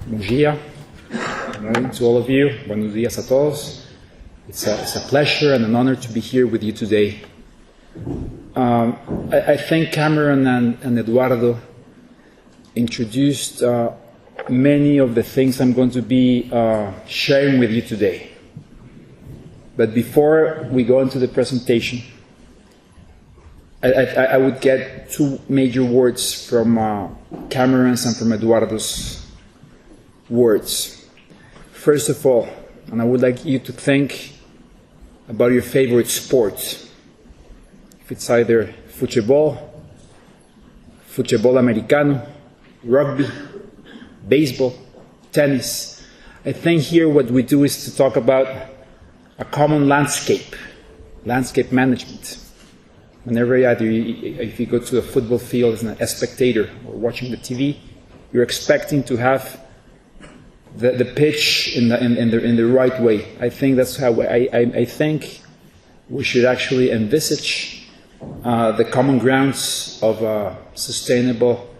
Bom dia. Good morning to all of you. Buenos dias a todos. It's a pleasure and an honor to be here with you today. I think Cameron and Eduardo introduced many of the things I'm going to be sharing with you today. But before we go into the presentation, I would get two major words from Cameron's and from Eduardo's words. First of all, and I would like you to think about your favorite sport. If it's either futebol americano, rugby, baseball, tennis. I think here what we do is to talk about a common landscape management. Whenever if you go to a football field as a spectator or watching the TV, you're expecting to have the pitch in the right way. I think that's how I think we should actually envisage the common grounds of sustainable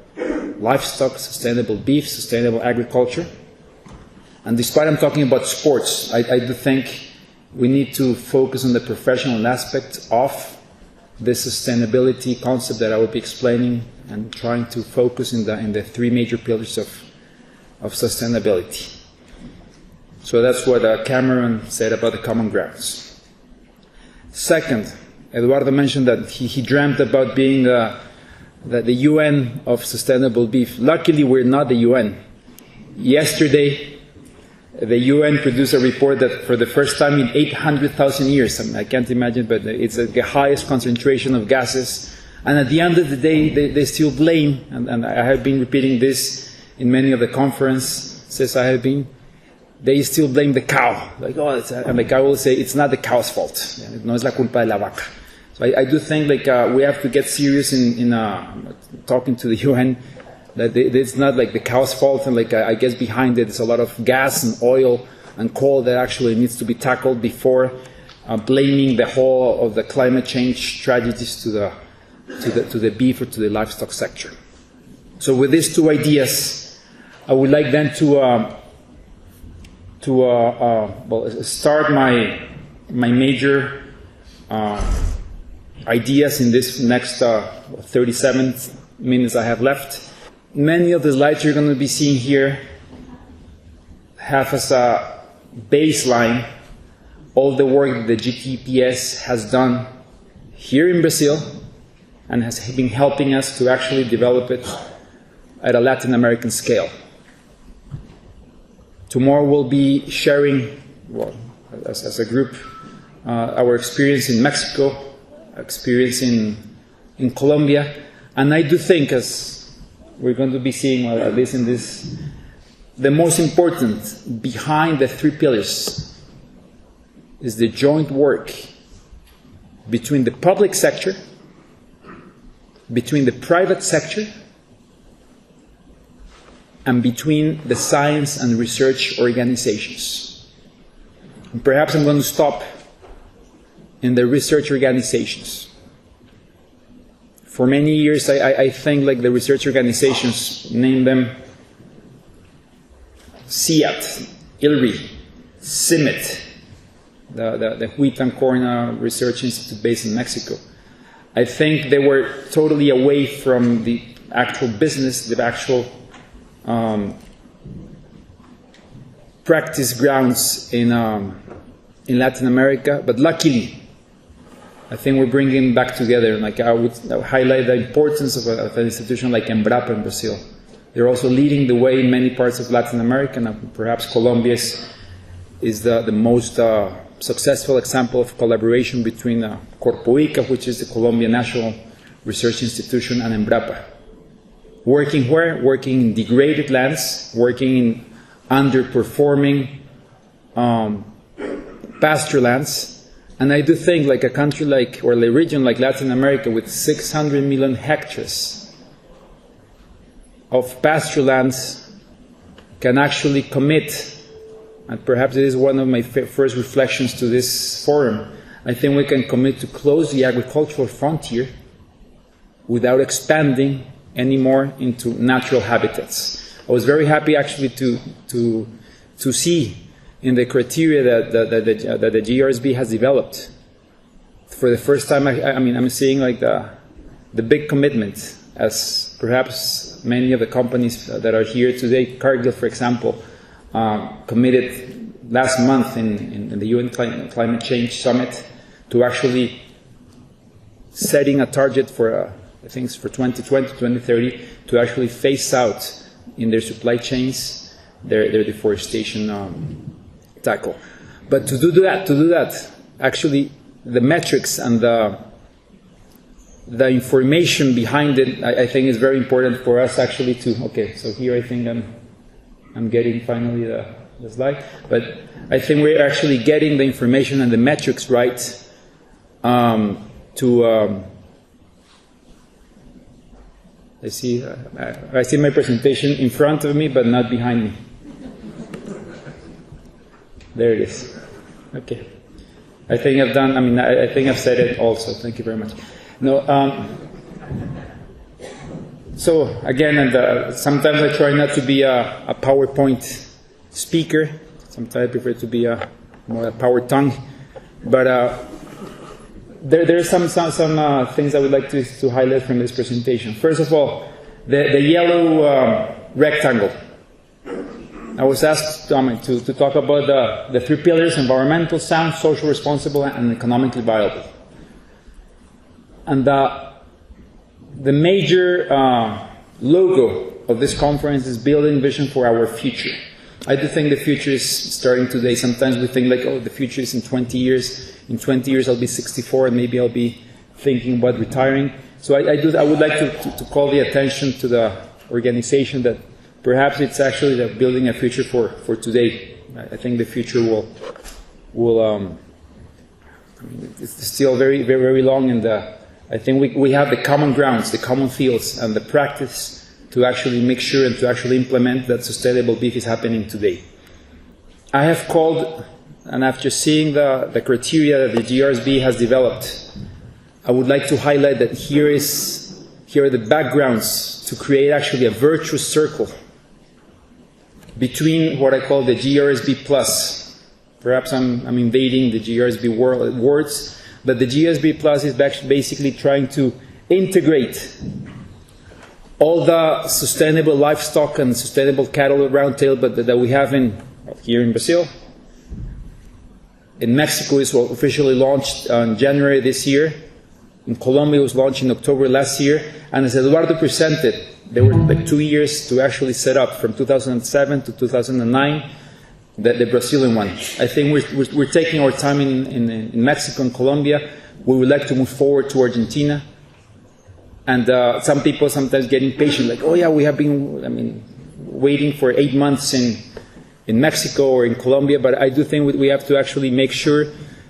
livestock, sustainable beef, sustainable agriculture. And despite I'm talking about sports, I do think we need to focus on the professional aspect of the sustainability concept that I will be explaining and trying to focus in the three major pillars of sustainability. So that's what Cameron said about the common grounds. Second, Eduardo mentioned that he dreamt about being the UN of sustainable beef. Luckily, we're not the UN. Yesterday, the UN produced a report that for the first time in 800,000 years, I can't imagine, but it's the highest concentration of gases. And at the end of the day, they still blame, and I have been repeating this in many of the conferences I have been, they still blame the cow. Like, and the cow will say, it's not the cow's fault. No es la culpa de la vaca. So I do think we have to get serious in talking to the UN, that it's not like the cow's fault, and I guess behind it is a lot of gas and oil and coal that actually needs to be tackled before blaming the whole of the climate change tragedies to the beef or to the livestock sector. So with these two ideas, I would like then to start my major ideas in this next 37 minutes I have left. Many of the slides you're going to be seeing here have as a baseline all the work that the GTPS has done here in Brazil and has been helping us to actually develop it at a Latin American scale. Tomorrow we'll be sharing, as a group, our experience in Mexico, experience in Colombia, and I do think, as we're going to be seeing, at least in this, the most important behind the three pillars is the joint work between the public sector, between the private sector, and between the science and research organizations. And perhaps I'm going to stop in the research organizations. For many years, I think the research organizations, name them CIAT, ILRI, CIMIT, the Wheat and Corn Research Institute based in Mexico. I think they were totally away from the actual business, the actual practice grounds in Latin America, but luckily, I think we're bringing them back together. I would highlight the importance of an institution like Embrapa in Brazil. They're also leading the way in many parts of Latin America, and perhaps Colombia is the most successful example of collaboration between Corpoica, which is the Colombian National Research Institution, and Embrapa. Working where? Working in degraded lands, working in underperforming pasture lands. And I do think a country or a region like Latin America with 600 million hectares of pasture lands can actually commit, and perhaps it is one of my first reflections to this forum, I think we can commit to close the agricultural frontier without expanding anymore into natural habitats. I was very happy actually to see in the criteria that the GRSB has developed. For the first time, I mean, I'm seeing like the big commitment, as perhaps many of the companies that are here today, Cargill, for example, committed last month in the UN Climate Change Summit to actually setting a target for, I think it's for 2020, 2030, to actually phase out in their supply chains their deforestation tackle. But to do that, actually, the metrics and the information behind it, I think is very important for us actually to, okay, so here I think I'm getting finally the slide, but I think we're actually getting the information and the metrics right I see my presentation in front of me, but not behind me. There it is. Okay. I think I've done, I think I've said it also. Thank you very much. No, so again, and sometimes I try not to be a PowerPoint speaker. Sometimes I prefer to be more a power tongue. But there are some things I would like to highlight from this presentation. First of all, the yellow rectangle. I was asked to talk about the three pillars: environmental, sound, social responsible, and economically viable. And the major logo of this conference is building vision for our future. I do think the future is starting today. Sometimes we think like, oh, the future is in 20 years. In 20 years I'll be 64 and maybe I'll be thinking about retiring. So I would like to call the attention to the organization that perhaps it's actually building a future for today. I think the future will it's still very, very, very long, and I think we have the common grounds, the common fields, and the practice to actually make sure and to actually implement that sustainable beef is happening today. I have called, and after seeing the criteria that the GRSB has developed, I would like to highlight that here are the backgrounds to create actually a virtuous circle between what I call the GRSB plus. Perhaps I'm invading the GRSB words, but the GRSB plus is basically trying to integrate all the sustainable livestock and sustainable cattle Roundtable that we have here in Brazil. In Mexico, it was officially launched in January this year. In Colombia, it was launched in October last year. And as Eduardo presented, there were like 2 years to actually set up, from 2007 to 2009, the Brazilian one. I think we're taking our time in Mexico and Colombia. We would like to move forward to Argentina. And some people sometimes get impatient, like, oh yeah, we have been, waiting for 8 months in Mexico or in Colombia, but I do think we have to actually make sure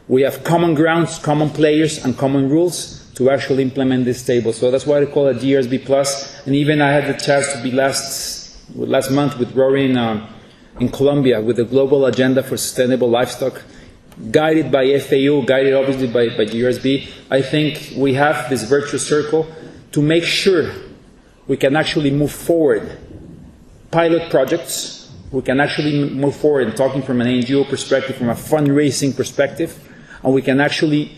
we have common grounds, common players, and common rules to actually implement this table. So that's why I call it GRSB Plus. And even I had the chance to be last month with Rory in Colombia with the Global Agenda for Sustainable Livestock, guided by FAO, guided obviously by GRSB. I think we have this virtuous circle to make sure we can actually move forward pilot projects. We can actually move forward in talking from an NGO perspective, from a fundraising perspective, and we can actually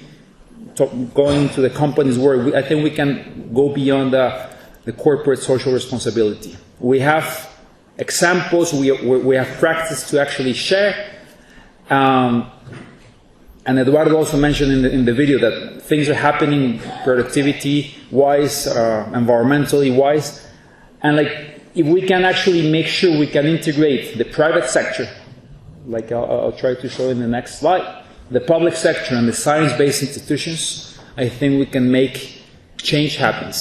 go into the company's work. I think we can go beyond the corporate social responsibility. We have examples, we have practice to actually share. And Eduardo also mentioned in the video that things are happening productivity-wise, environmentally-wise. And like, if we can actually make sure we can integrate the private sector, like I'll try to show in the next slide, the public sector and the science-based institutions, I think we can make change happen.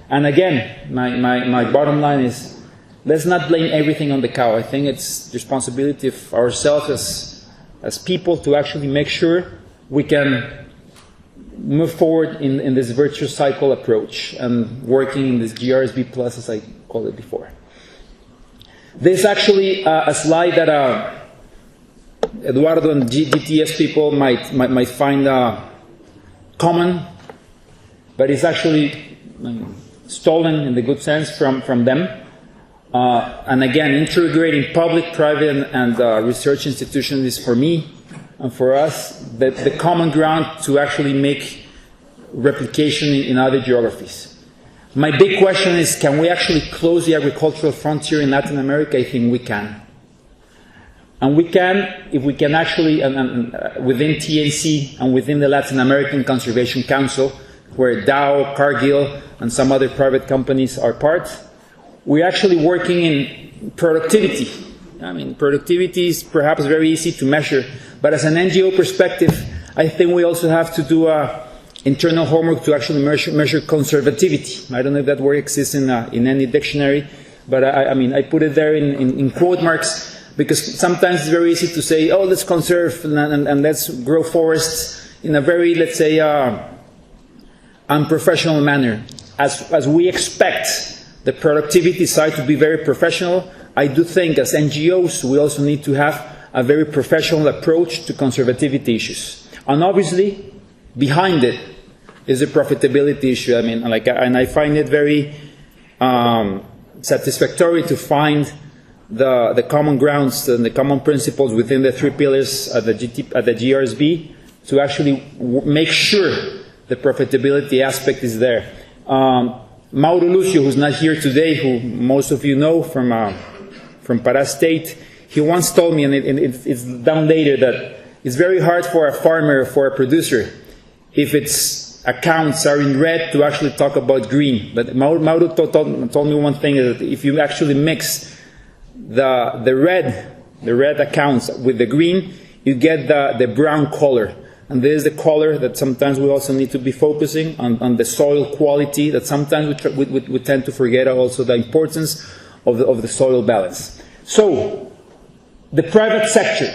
And again, my bottom line is, let's not blame everything on the cow. I think it's the responsibility of ourselves as people to actually make sure we can move forward in this virtuous cycle approach and working in this GRSB plus, as I called it before. This is actually a slide that Eduardo and GTS people might find common, but it's actually stolen in the good sense from them. And again, integrating public, private, and research institutions is for me and for us the common ground to actually make replication in other geographies. My big question is, can we actually close the agricultural frontier in Latin America? I think we can. And we can, if we can actually, within TNC and within the Latin American Conservation Council, where Dow, Cargill, and some other private companies are part, we're actually working in productivity. I mean, productivity is perhaps very easy to measure, but as an NGO perspective, I think we also have to do internal homework to actually measure conservativity. I don't know if that word exists in any dictionary, but I mean, I put it there in quote marks, because sometimes it's very easy to say, oh, let's conserve and let's grow forests in a very, let's say, unprofessional manner. As we expect the productivity side to be very professional, I do think as NGOs we also need to have a very professional approach to conservativity issues. And obviously, behind it is the profitability issue. I mean, and I find it very satisfactory to find the common grounds and the common principles within the 3 pillars at the GRSB to actually make sure the profitability aspect is there. Mauro Lucio, who's not here today, who most of you know from Pará State, he once told me, and it's down later, that it's very hard for a farmer, for a producer, if its accounts are in red, to actually talk about green. But Mauro told me one thing, that if you actually mix the red accounts with the green, you get the brown color. And this is the color that sometimes we also need to be focusing on the soil quality, that sometimes we tend to forget also the importance of the soil balance. So, the private sector.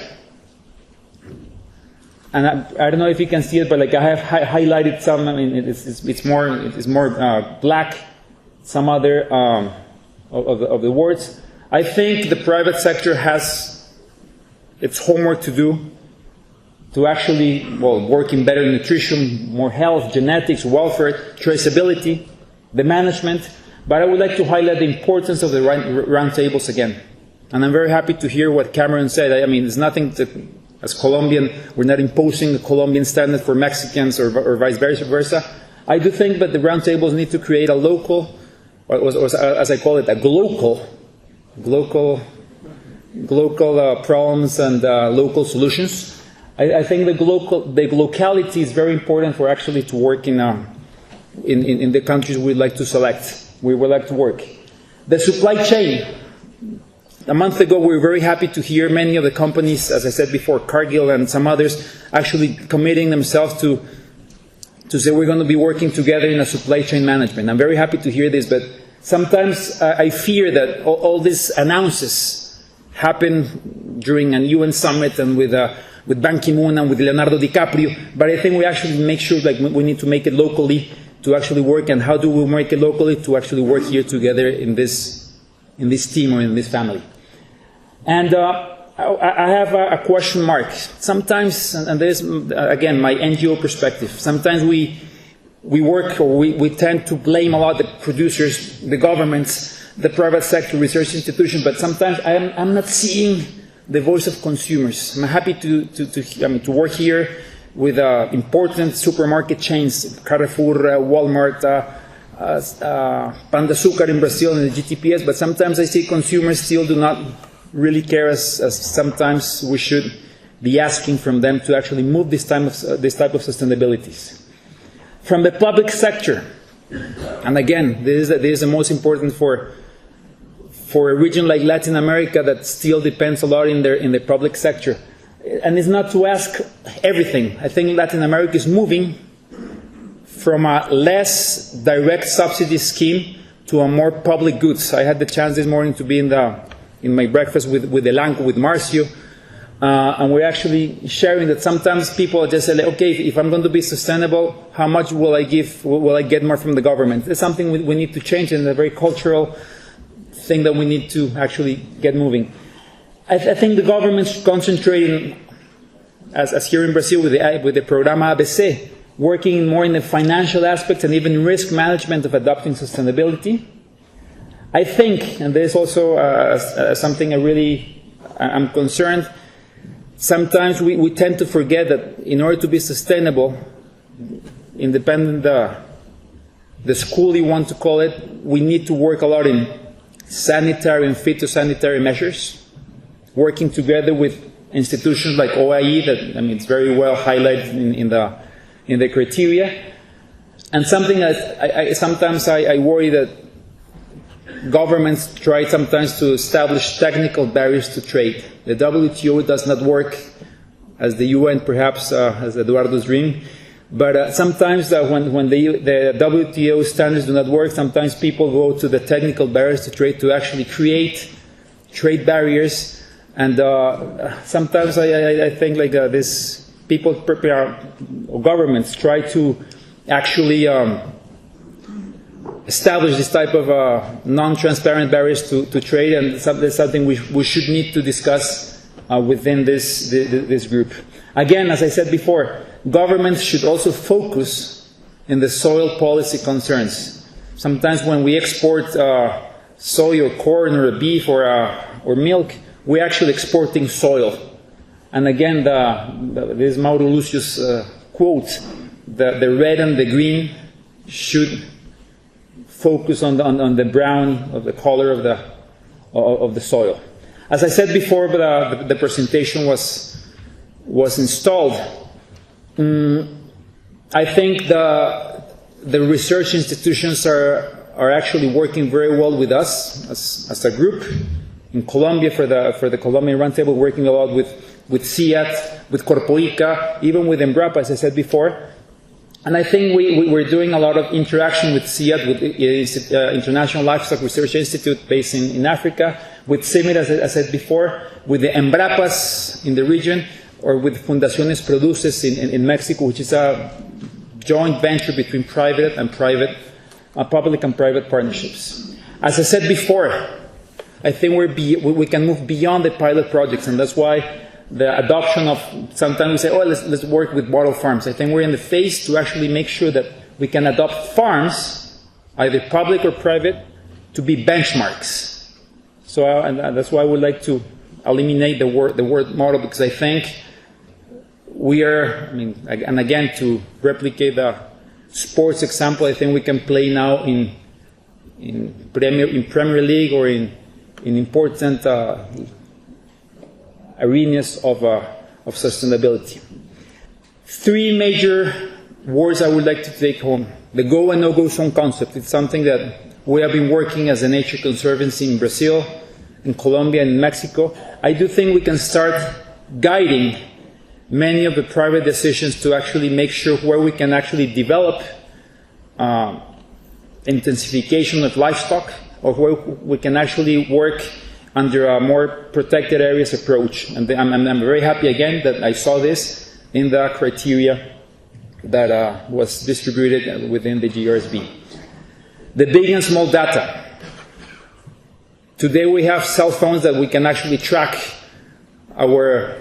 And I don't know if you can see it, but I have highlighted some. I mean, it's more black. Some other of the words. I think the private sector has its homework to do to actually, work in better nutrition, more health, genetics, welfare, traceability, the management. But I would like to highlight the importance of the roundtables again. And I'm very happy to hear what Cameron said. I mean, it's nothing to, as Colombian, we're not imposing the Colombian standard for Mexicans or vice versa. I do think that the roundtables need to create a local, or as I call it, a glocal problems and local solutions. I think the locality is very important for actually to work in the countries we'd like to select. We would like to work. The supply chain. A month ago, we were very happy to hear many of the companies, as I said before, Cargill and some others, actually committing themselves to say we're going to be working together in a supply chain management. I'm very happy to hear this, but sometimes I fear that all these announces happen during an UN summit and with Ban Ki-moon and with Leonardo DiCaprio, but I think we actually make sure we need to make it locally to actually work. And how do we make it locally? To actually work here together in this team or in this family. And I have a question mark. Sometimes, and there's again my NGO perspective, sometimes we work, or we tend to blame a lot the producers, the governments, the private sector, research institutions, but sometimes I'm not seeing the voice of consumers. I'm happy to work here with important supermarket chains, Carrefour, Walmart, Pan de Açúcar in Brazil, and the GTPS, but sometimes I see consumers still do not really care as sometimes we should be asking from them to actually move this type of sustainabilities. From the public sector, and again, this is the most important for a region like Latin America that still depends a lot in the public sector. And it's not to ask everything. I think Latin America is moving from a less direct subsidy scheme to a more public goods. I had the chance this morning to be in my breakfast with Elanco, with Marcio, and we're actually sharing that sometimes people just say, okay, if I'm going to be sustainable, how much will I give? Will I get more from the government? It's something we need to change, and a very cultural thing that we need to actually get moving. I think the government's concentrating, as here in Brazil with the Programa ABC, working more in the financial aspects and even risk management of adopting sustainability. I think, and there's also something I'm concerned, sometimes we tend to forget that in order to be sustainable, independent the school you want to call it, we need to work a lot in sanitary and phytosanitary measures, working together with institutions like OIE, that it's very well highlighted in the criteria. And something that sometimes I worry that governments try sometimes to establish technical barriers to trade. The WTO does not work as the UN, perhaps, as Eduardo's dream. But sometimes when the WTO standards do not work, sometimes people go to the technical barriers to trade to actually create trade barriers. And sometimes I think like this people prepare, or governments try to actually establish this type of non-transparent barriers to trade, and that's something we should need to discuss within this group. Again, as I said before, governments should also focus in the soil policy concerns. Sometimes when we export soy or corn or beef or milk, we're actually exporting soil. And again, this Mauro Lucio's quote, the red and the green should focus on the brown, of the color of the soil. As I said before, the presentation was installed. I think the research institutions are actually working very well with us as a group. In Colombia, for the Colombian Roundtable, working a lot with CIAT, with Corpoica, even with Embrapa, as I said before. And I think we're doing a lot of interaction with CIAT, with the International Livestock Research Institute based in Africa, with CIMIR, as I said before, with the Embrapas in the region, or with Fundaciones Produces in Mexico, which is a joint venture between public and private partnerships. As I said before, I think we can move beyond the pilot projects, and that's why the adoption of, sometimes we say, oh, let's work with model farms. I think we're in the phase to actually make sure that we can adopt farms, either public or private, to be benchmarks. So, and that's why I would like to eliminate the word model, because I think we are, and again, to replicate the sports example, I think we can play now in Premier League or in important arenas of sustainability. Three major words I would like to take home. The go and no-go zone concept. It's something that we have been working as a nature conservancy in Brazil, in Colombia, and in Mexico. I do think we can start guiding many of the private decisions to actually make sure where we can actually develop intensification of livestock, or where we can actually work under a more protected areas approach. And I'm very happy again that I saw this in the criteria that was distributed within the GRSB. The big and small data. Today we have cell phones that we can actually track our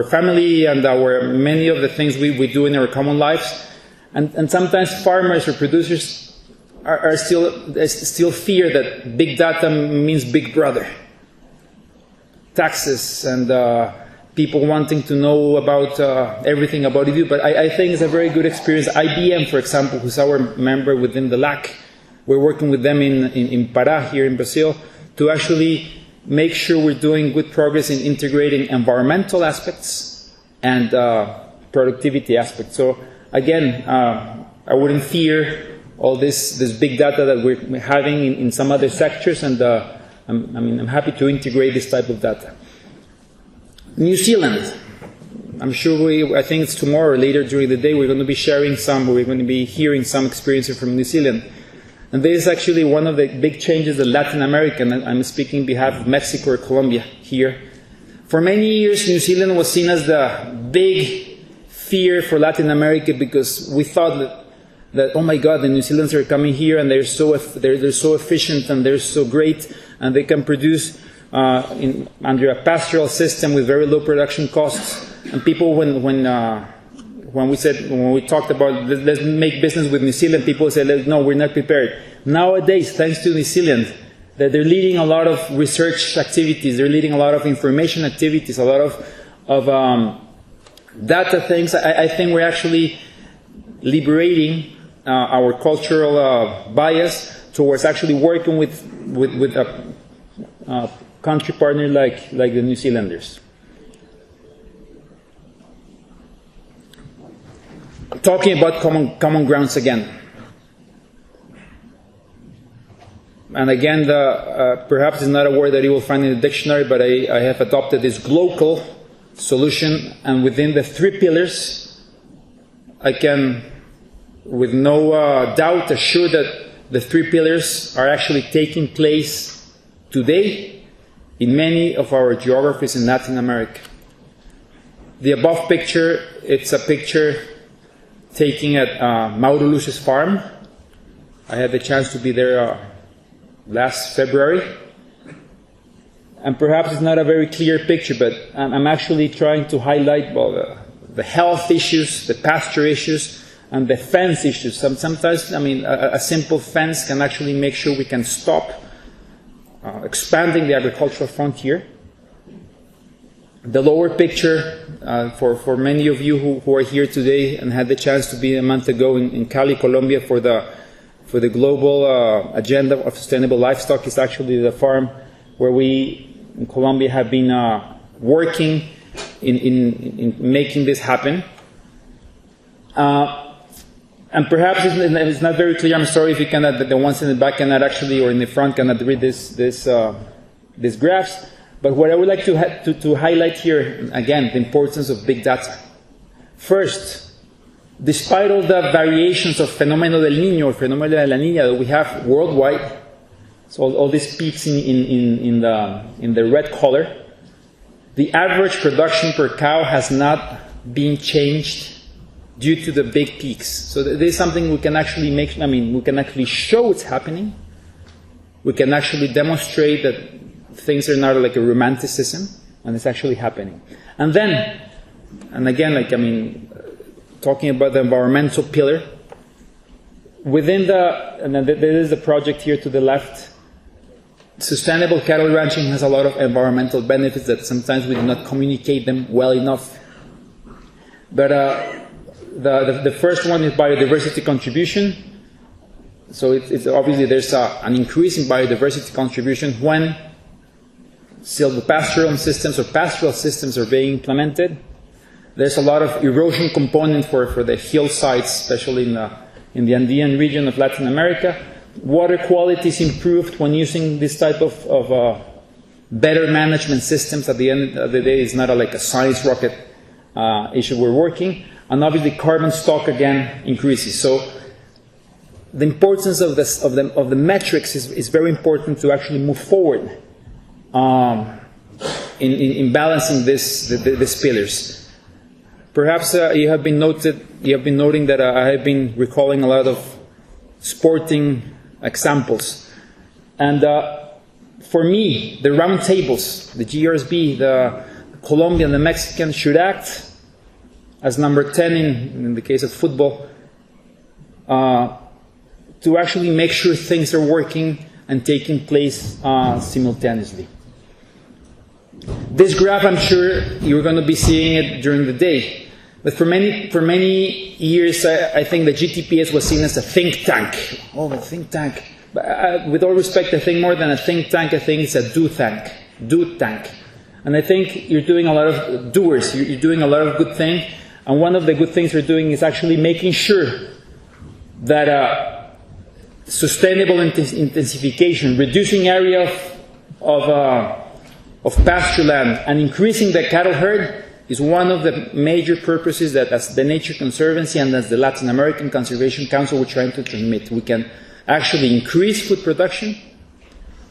family and many of the things we do in our common lives. And sometimes farmers or producers are still fear that big data means big brother. Taxes and people wanting to know about everything about you. But I think it's a very good experience. IBM, for example, who's our member within the LAC, we're working with them in Pará, here in Brazil, to actually make sure we're doing good progress in integrating environmental aspects and productivity aspects. So again, I wouldn't fear all this big data that we're having in some other sectors, and I'm happy to integrate this type of data. New Zealand, I'm sure I think it's tomorrow or later during the day, we're going to be we're going to be hearing some experiences from New Zealand. And this is actually one of the big changes in Latin America, and I'm speaking on behalf of Mexico or Colombia here. For many years, New Zealand was seen as the big fear for Latin America, because we thought that oh my God, the New Zealanders are coming here and they're so efficient and they're so great, and they can produce under a pastoral system with very low production costs. And people, when when we talked about let's make business with New Zealand, people said, no, we're not prepared. Nowadays, thanks to New Zealand, that they're leading a lot of research activities, they're leading a lot of information activities, a lot of data things. I think we're actually liberating our cultural bias towards actually working with a country partner like the New Zealanders. Talking about common grounds again. And again, perhaps it's not a word that you will find in the dictionary, but I have adopted this global solution, and within the 3 pillars, I can, with no doubt, assure that the 3 pillars are actually taking place today in many of our geographies in Latin America. The above picture, it's a picture taken at Mauro Luz's farm. I had the chance to be there last February. And perhaps it's not a very clear picture, but I'm actually trying to highlight the health issues, the pasture issues, and the fence issues. Sometimes, I mean, a simple fence can actually make sure we can stop expanding the agricultural frontier. The lower picture, for many of you who are here today and had the chance to be a month ago in Cali, Colombia, for the global agenda of sustainable livestock, is actually the farm where we in Colombia have been working in making this happen. And perhaps it's not very clear. I'm sorry if you cannot, the ones in the back cannot actually, or in the front cannot read these graphs. But what I would like to highlight here, again, the importance of big data. First, despite all the variations of Fenómeno del Niño or Fenómeno de la Niña that we have worldwide, so all these peaks in the red color, the average production per cow has not been changed due to the big peaks. So this is something we can actually make, we can actually show it's happening. We can actually demonstrate that things are not like a romanticism, and it's actually happening. And then, and again, talking about the environmental pillar, within and then there is the project here to the left. Sustainable cattle ranching has a lot of environmental benefits that sometimes we do not communicate them well enough. But the first one is biodiversity contribution. So it's obviously there's an increase in biodiversity contribution when silvopastoral systems or pastoral systems are being implemented. There's a lot of erosion component for the hillsides, especially in the Andean region of Latin America. Water quality is improved when using this type of better management systems. At the end of the day, it's not like a science rocket issue we're working. And obviously carbon stock again increases. So the importance of the metrics is very important to actually move forward in balancing these pillars. Perhaps you have been noting that I have been recalling a lot of sporting examples, and for me, the roundtables, the GRSB, the Colombian, the Mexican should act as number 10 in the case of football, to actually make sure things are working and taking place simultaneously. This graph, I'm sure you're going to be seeing it during the day. But for many years, I think the GTPS was seen as a think tank. Oh, a think tank. But with all respect, I think more than a think tank, I think it's a do tank. Do tank. And I think you're doing a lot of doers. You're doing a lot of good things. And one of the good things you're doing is actually making sure that sustainable intensification, reducing area of pasture land, and increasing the cattle herd is one of the major purposes that, as the Nature Conservancy and as the Latin American Conservation Council, we're trying to transmit. We can actually increase food production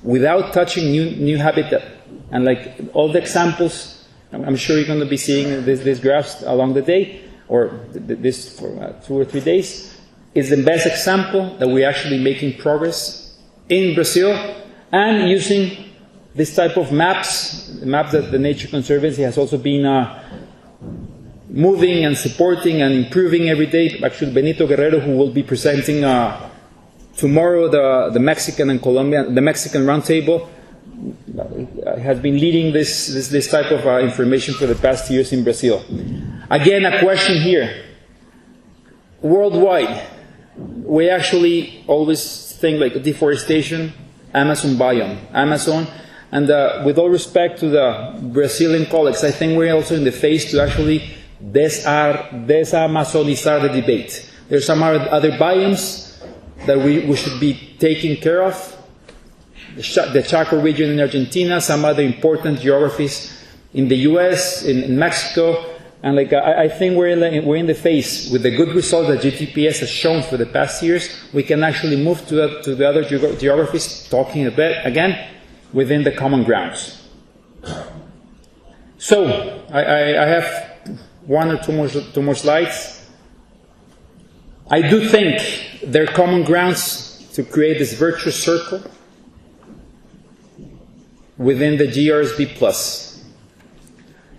without touching new habitat. And like all the examples, I'm sure you're going to be seeing these graphs along the day, or this for 2 or 3 days, is the best example that we're actually making progress in Brazil, and using this type of maps that the Nature Conservancy has also been moving and supporting and improving every day. Actually, Benito Guerrero, who will be presenting tomorrow the Mexican and Colombian, the Mexican Roundtable, has been leading this type of information for the past years in Brazil. Again, a question here. Worldwide, we actually always think like deforestation, Amazon biome, Amazon, and with all respect to the Brazilian colleagues, I think we're also in the phase to actually desamazonizar the debate. There are some other biomes that we should be taking care of. The Chaco region in Argentina, some other important geographies in the US, in Mexico, and I think we're in the phase with the good results that GTPS has shown for the past years. We can actually move to the other geographies, talking a bit again within the common grounds. So I have one or two more slides. I do think there are common grounds to create this virtuous circle within the GRSB Plus.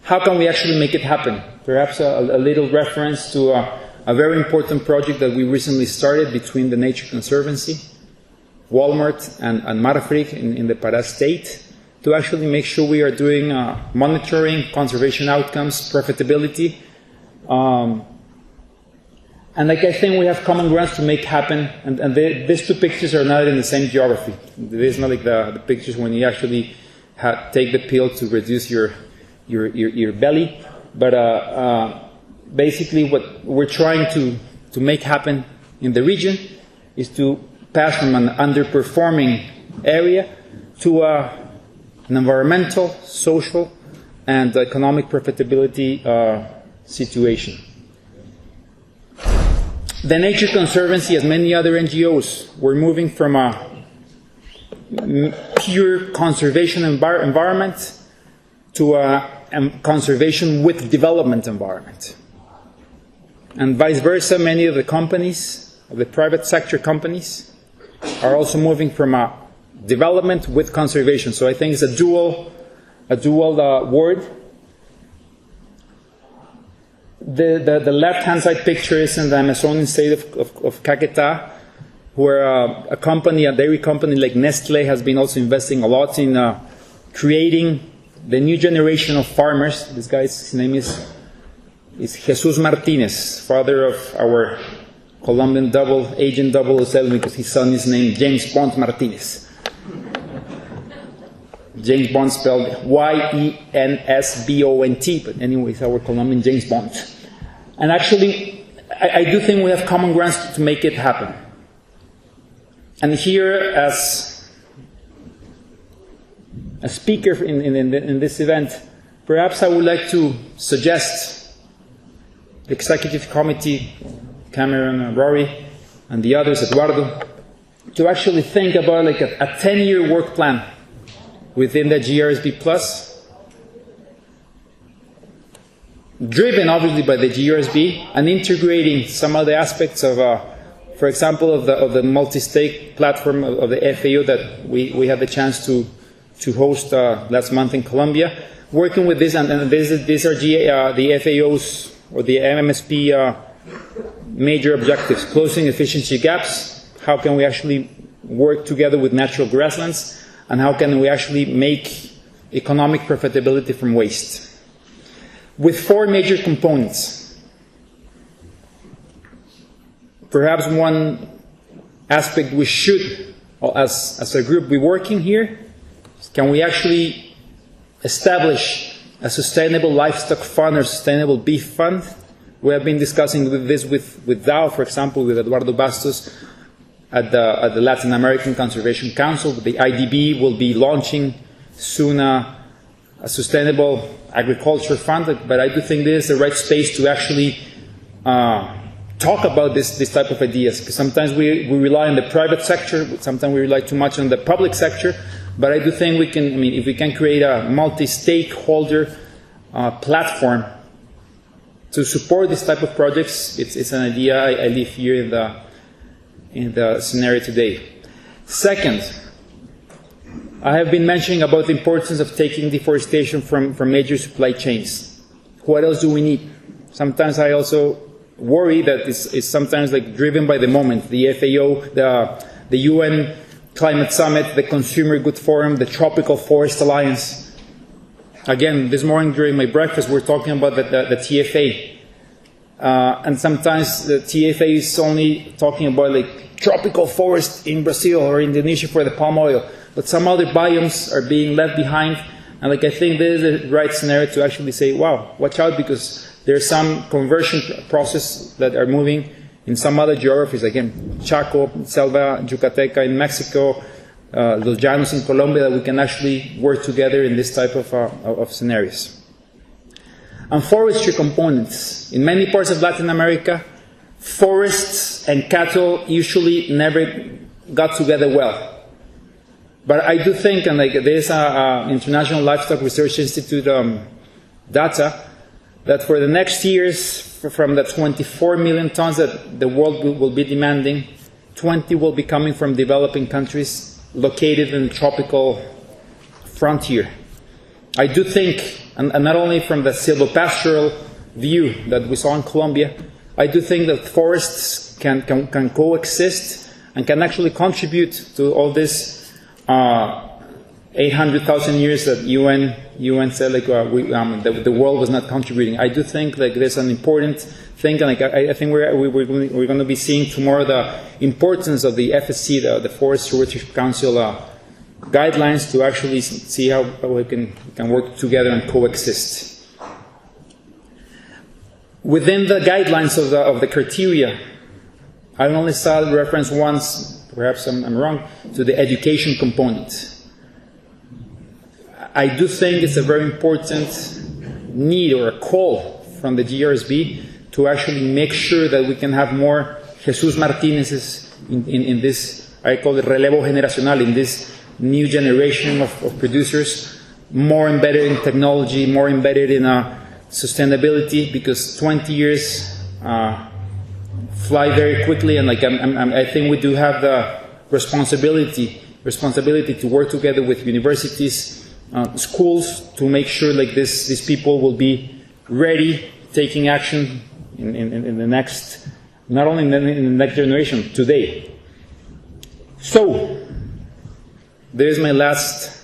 How can we actually make it happen? Perhaps a little reference to a very important project that we recently started between the Nature Conservancy, Walmart, and Marfrig in the Pará state, to actually make sure we are doing monitoring, conservation outcomes, profitability. And I think we have common grounds to make happen. And these two pictures are not in the same geography. This is not like the pictures when you actually take the pill to reduce your belly. But basically what we're trying to make happen in the region is to pass from an underperforming area to an environmental, social, and economic profitability situation. The Nature Conservancy, as many other NGOs, were moving from a pure conservation environment to a conservation with development environment. And vice versa, many of the companies, of the private sector companies, are also moving from a development with conservation. So I think it's a dual word. The left-hand side picture is in the Amazonian state of Caquetá, where a dairy company like Nestlé has been also investing a lot in creating the new generation of farmers. This guy's name is Jesus Martinez, father of our Colombian Agent 007, because his son is named James Bond Martinez. James Bond spelled Yensbont, but anyways, our Colombian James Bond. And actually, I do think we have common grounds to make it happen. And here, as a speaker in this event, perhaps I would like to suggest the executive committee, Cameron, Rory, and the others, Eduardo, to actually think about like a 10-year work plan within the GRSB Plus, driven obviously by the GRSB, and integrating some of the aspects of, for example, of the multi-stake platform of the FAO that we had the chance to host last month in Colombia, working with this, and these are the FAO's or the MMSP major objectives: closing efficiency gaps, how can we actually work together with natural grasslands, and how can we actually make economic profitability from waste. With 4 major components. Perhaps one aspect we should, as a group, be working here, can we actually establish a sustainable livestock fund or sustainable beef fund? We have been discussing this with Dow, for example, with Eduardo Bastos at the Latin American Conservation Council. The IDB will be launching soon a sustainable agriculture fund, but I do think this is the right space to actually talk about this type of ideas, because sometimes we rely on the private sector, sometimes we rely too much on the public sector, but I do think we can, if we can create a multi-stakeholder platform to support this type of projects, it's an idea I leave here in the scenario today. Second, I have been mentioning about the importance of taking deforestation from major supply chains. What else do we need? sometimes I also worry that it's sometimes like driven by the moment. The FAO, the UN Climate Summit, the Consumer Good Forum, the Tropical Forest Alliance. Again, this morning during my breakfast, we're talking about the TFA. And sometimes the TFA is only talking about like tropical forest in Brazil or Indonesia for the palm oil. But some other biomes are being left behind. And like I think this is the right scenario to actually say, wow, watch out, because there's some conversion process that are moving in some other geographies, again, Chaco, Selva Yucateca in Mexico, Los Llanos in Colombia, that we can actually work together in this type of scenarios. And forestry components. In many parts of Latin America, forests and cattle usually never got together well. But I do think, and like there's an International Livestock Research Institute data, that for the next years, from the 24 million tons that the world will be demanding, 20 will be coming from developing countries located in the tropical frontier. I do think, and not only from the silvopastoral view that we saw in Colombia, I do think that forests can coexist and can actually contribute to all this 800,000 years that UN said like the world was not contributing. I do think like there's an important thing, and like I think we're going to be seeing tomorrow the importance of the FSC, the Forest Stewardship Council guidelines, to actually see how we can work together and coexist. Within the guidelines of the criteria, I only saw the reference once, perhaps I'm wrong, to the education component. I do think it's a very important need or a call from the GRSB to actually make sure that we can have more Jesus Martinez's in this, I call it relevo generacional, in this new generation of producers, more embedded in technology, more embedded in sustainability, because 20 years fly very quickly, and like I think we do have the responsibility to work together with universities, schools, to make sure like these people will be ready, taking action in the next, not only in the next generation, today. So, there's my last,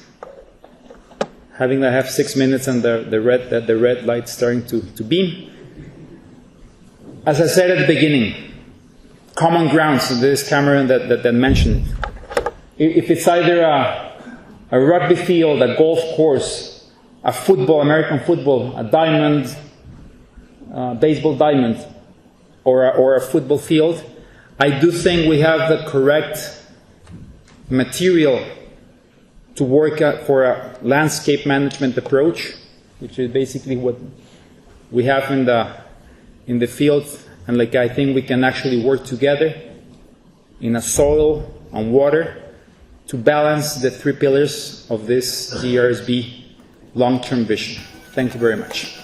I have 6 minutes and the red light starting to beam. As I said at the beginning, common grounds, so this Cameron that mentioned. If it's either a rugby field, a golf course, a football, American football, a diamond, baseball diamond, or a football field, I do think we have the correct material to work for a landscape management approach, which is basically what we have in the field, and like I think we can actually work together in a soil and water to balance the 3 pillars of this GRSB long-term vision. Thank you very much.